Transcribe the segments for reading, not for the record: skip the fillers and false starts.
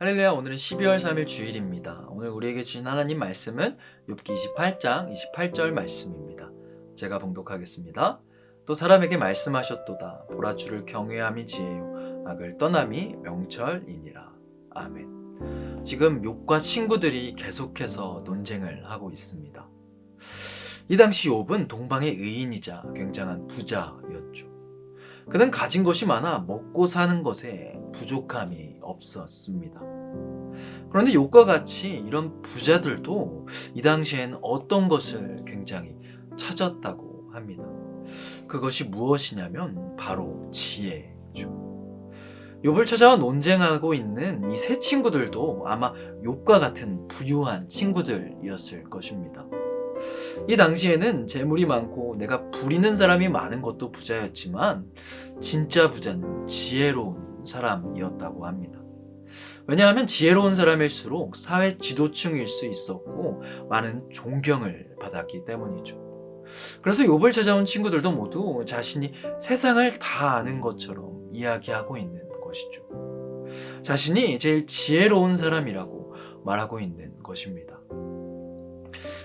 할렐루야. 오늘은 12월 3일 주일입니다. 오늘 우리에게 주신 하나님 말씀은 욥기 28장 28절 말씀입니다. 제가 봉독하겠습니다. 또 사람에게 말씀하셨도다. 보라 주를 경외함이 지혜요 악을 떠남이 명철이니라. 아멘. 지금 욥과 친구들이 계속해서 논쟁을 하고 있습니다. 이 당시 욥은 동방의 의인이자 굉장한 부자였죠. 그는 가진 것이 많아 먹고 사는 것에 부족함이 없었습니다. 그런데 욥과 같이 이런 부자들도 이 당시엔 어떤 것을 굉장히 찾았다고 합니다. 그것이 무엇이냐면 바로 지혜죠. 욥을 찾아와 논쟁하고 있는 이 세 친구들도 아마 욥과 같은 부유한 친구들이었을 것입니다. 이 당시에는 재물이 많고 내가 부리는 사람이 많은 것도 부자였지만 진짜 부자는 지혜로운 사람이었다고 합니다. 왜냐하면 지혜로운 사람일수록 사회 지도층일 수 있었고 많은 존경을 받았기 때문이죠. 그래서 욥을 찾아온 친구들도 모두 자신이 세상을 다 아는 것처럼 이야기하고 있는 것이죠. 자신이 제일 지혜로운 사람이라고 말하고 있는 것입니다.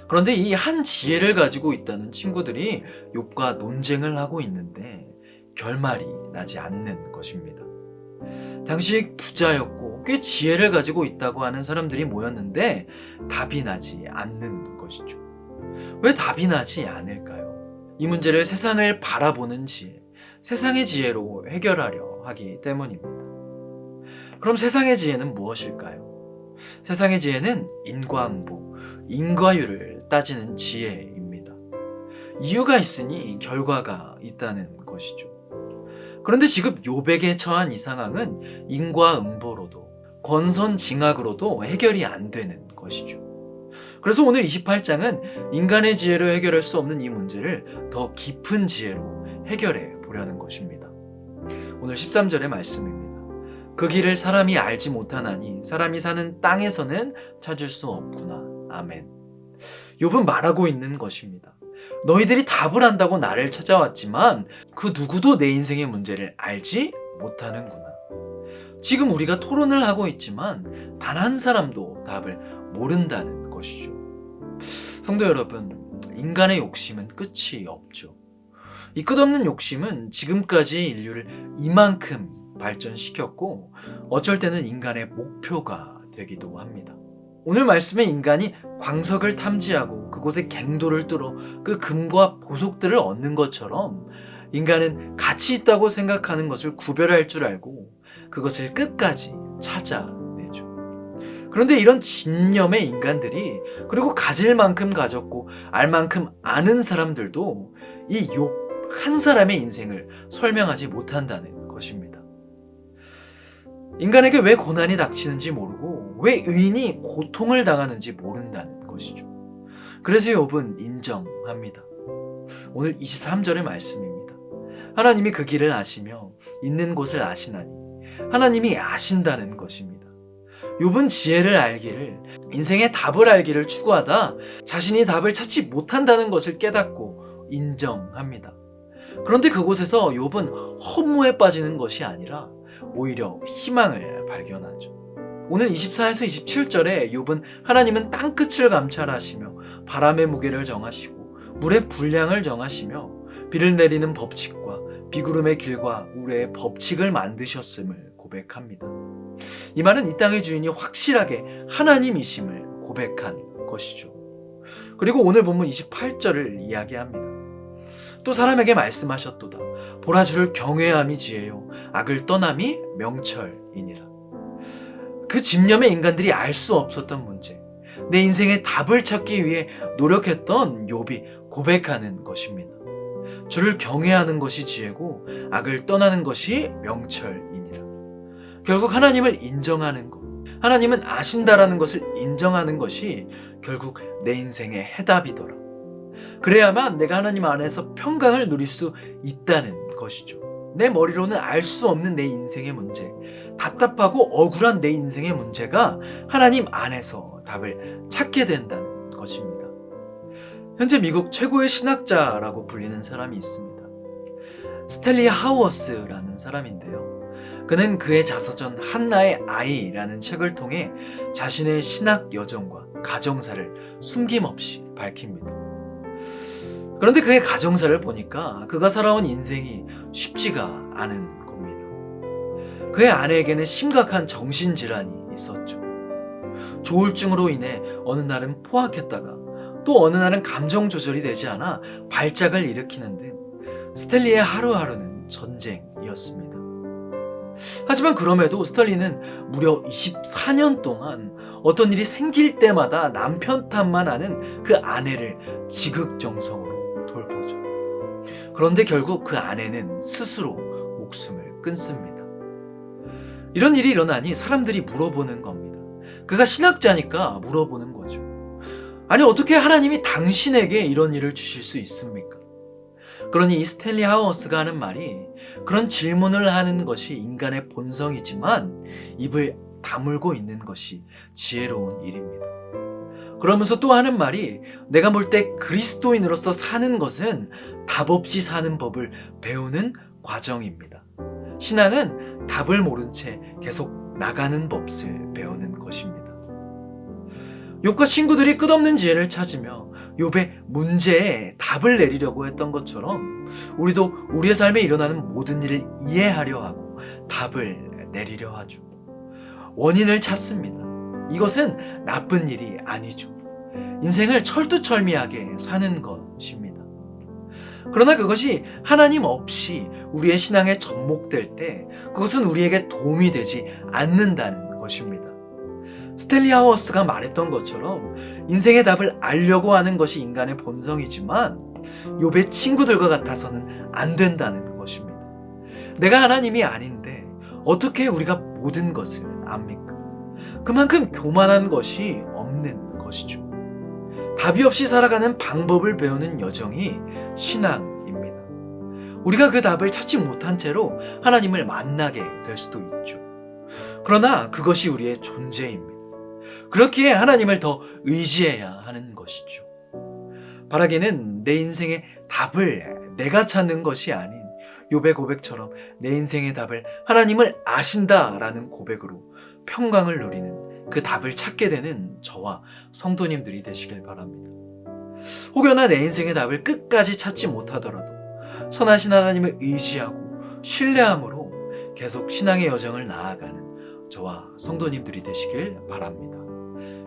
그런데 이 한 지혜를 가지고 있다는 친구들이 욥과 논쟁을 하고 있는데 결말이 나지 않는 것입니다. 당시 부자였고 꽤 지혜를 가지고 있다고 하는 사람들이 모였는데 답이 나지 않는 것이죠. 왜 답이 나지 않을까요? 이 문제를 세상을 바라보는 지혜, 세상의 지혜로 해결하려 하기 때문입니다. 그럼 세상의 지혜는 무엇일까요? 세상의 지혜는 인과응보, 인과율을 따지는 지혜입니다. 이유가 있으니 결과가 있다는 것이죠. 그런데 지금 욥에게 처한 이 상황은 인과응보로도 권선징악으로도 해결이 안 되는 것이죠. 그래서 오늘 28장은 인간의 지혜로 해결할 수 없는 이 문제를 더 깊은 지혜로 해결해 보려는 것입니다. 오늘 13절의 말씀입니다. 그 길을 사람이 알지 못하나니 사람이 사는 땅에서는 찾을 수 없구나. 아멘. 욥은 말하고 있는 것입니다. 너희들이 답을 안다고 나를 찾아왔지만 그 누구도 내 인생의 문제를 알지 못하는구나. 지금 우리가 토론을 하고 있지만 단 한 사람도 답을 모른다는 것이죠. 성도 여러분, 인간의 욕심은 끝이 없죠. 이 끝없는 욕심은 지금까지 인류를 이만큼 발전시켰고 어쩔 때는 인간의 목표가 되기도 합니다. 오늘 말씀에 인간이 광석을 탐지하고 그곳에 갱도를 뚫어 그 금과 보석들을 얻는 것처럼 인간은 가치 있다고 생각하는 것을 구별할 줄 알고 그것을 끝까지 찾아내죠. 그런데 이런 진념의 인간들이 그리고 가질 만큼 가졌고 알 만큼 아는 사람들도 이 욥 한 사람의 인생을 설명하지 못한다는 것입니다. 인간에게 왜 고난이 닥치는지 모르고 왜 의인이 고통을 당하는지 모른다는 것이죠. 그래서 욥은 인정합니다. 오늘 23절의 말씀입니다. 하나님이 그 길을 아시며 있는 곳을 아시나니 하나님이 아신다는 것입니다. 욥은 지혜를 알기를, 인생의 답을 알기를 추구하다 자신이 답을 찾지 못한다는 것을 깨닫고 인정합니다. 그런데 그곳에서 욥은 허무에 빠지는 것이 아니라 오히려 희망을 발견하죠. 오늘 24에서 27절에 욥은 하나님은 땅끝을 감찰하시며 바람의 무게를 정하시고 물의 분량을 정하시며 비를 내리는 법칙과 비구름의 길과 우레의 법칙을 만드셨음을 고백합니다. 이 말은 이 땅의 주인이 확실하게 하나님이심을 고백한 것이죠. 그리고 오늘 본문 28절을 이야기합니다. 또 사람에게 말씀하셨도다. 보라 주를 경외함이 지혜요 악을 떠남이 명철이니라. 그 집념의 인간들이 알 수 없었던 문제, 내 인생의 답을 찾기 위해 노력했던 욥이 고백하는 것입니다. 주를 경외하는 것이 지혜고 악을 떠나는 것이 명철이니라. 결국 하나님을 인정하는 것, 하나님은 아신다라는 것을 인정하는 것이 결국 내 인생의 해답이더라. 그래야만 내가 하나님 안에서 평강을 누릴 수 있다는 것이죠. 내 머리로는 알 수 없는 내 인생의 문제, 답답하고 억울한 내 인생의 문제가 하나님 안에서 답을 찾게 된다는 것입니다. 현재 미국 최고의 신학자라고 불리는 사람이 있습니다. 스탠리 하우어스라는 사람인데요. 그는 그의 자서전 한나의 아이라는 책을 통해 자신의 신학 여정과 가정사를 숨김없이 밝힙니다. 그런데 그의 가정사를 보니까 그가 살아온 인생이 쉽지가 않은 겁니다. 그의 아내에게는 심각한 정신질환이 있었죠. 조울증으로 인해 어느 날은 포악했다가 또 어느 날은 감정 조절이 되지 않아 발작을 일으키는 등 스텔리의 하루하루는 전쟁이었습니다. 하지만 그럼에도 스털리는 무려 24년 동안 어떤 일이 생길 때마다 남편 탓만 하는 그 아내를 지극정성으로 돌보죠. 그런데 결국 그 아내는 스스로 목숨을 끊습니다. 이런 일이 일어나니 사람들이 물어보는 겁니다. 그가 신학자니까 물어보는 거죠. 아니, 어떻게 하나님이 당신에게 이런 일을 주실 수 있습니까? 그러니 이 스탠리 하우어스가 하는 말이, 그런 질문을 하는 것이 인간의 본성이지만 입을 다물고 있는 것이 지혜로운 일입니다. 그러면서 또 하는 말이, 내가 볼 때 그리스도인으로서 사는 것은 답 없이 사는 법을 배우는 과정입니다. 신앙은 답을 모른 채 계속 나가는 법을 배우는 것입니다. 욥과 친구들이 끝없는 지혜를 찾으며 욥의 문제에 답을 내리려고 했던 것처럼 우리도 우리의 삶에 일어나는 모든 일을 이해하려 하고 답을 내리려 하죠. 원인을 찾습니다. 이것은 나쁜 일이 아니죠. 인생을 철두철미하게 사는 것입니다. 그러나 그것이 하나님 없이 우리의 신앙에 접목될 때 그것은 우리에게 도움이 되지 않는다는 것입니다. 스탠리 하우어스가 말했던 것처럼 인생의 답을 알려고 하는 것이 인간의 본성이지만 욥의 친구들과 같아서는 안 된다는 것입니다. 내가 하나님이 아닌데 어떻게 우리가 모든 것을 압니까? 그만큼 교만한 것이 없는 것이죠. 답이 없이 살아가는 방법을 배우는 여정이 신앙입니다. 우리가 그 답을 찾지 못한 채로 하나님을 만나게 될 수도 있죠. 그러나 그것이 우리의 존재입니다. 그렇기에 하나님을 더 의지해야 하는 것이죠. 바라기는 내 인생의 답을 내가 찾는 것이 아닌 욥의 고백처럼 내 인생의 답을 하나님을 아신다라는 고백으로 평강을 누리는 그 답을 찾게 되는 저와 성도님들이 되시길 바랍니다. 혹여나 내 인생의 답을 끝까지 찾지 못하더라도 선하신 하나님을 의지하고 신뢰함으로 계속 신앙의 여정을 나아가는 저와 성도님들이 되시길 바랍니다.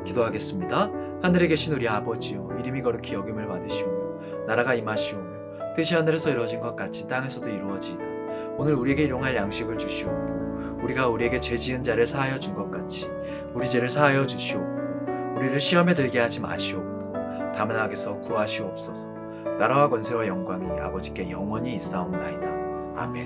기도하겠습니다. 하늘에 계신 우리 아버지여, 이름이 거룩히 여김을 받으시오며 나라가 임하시오며 뜻이 하늘에서 이루어진 것 같이 땅에서도 이루어지이다. 오늘 우리에게 일용할 양식을 주시옵고 우리가 우리에게 죄 지은 자를 사하여 준 것 같이 우리 죄를 사하여 주시옵고 우리를 시험에 들게 하지 마시옵고 다만 악에서 구하시옵소서. 나라와 권세와 영광이 아버지께 영원히 있사옵나이다. 아멘.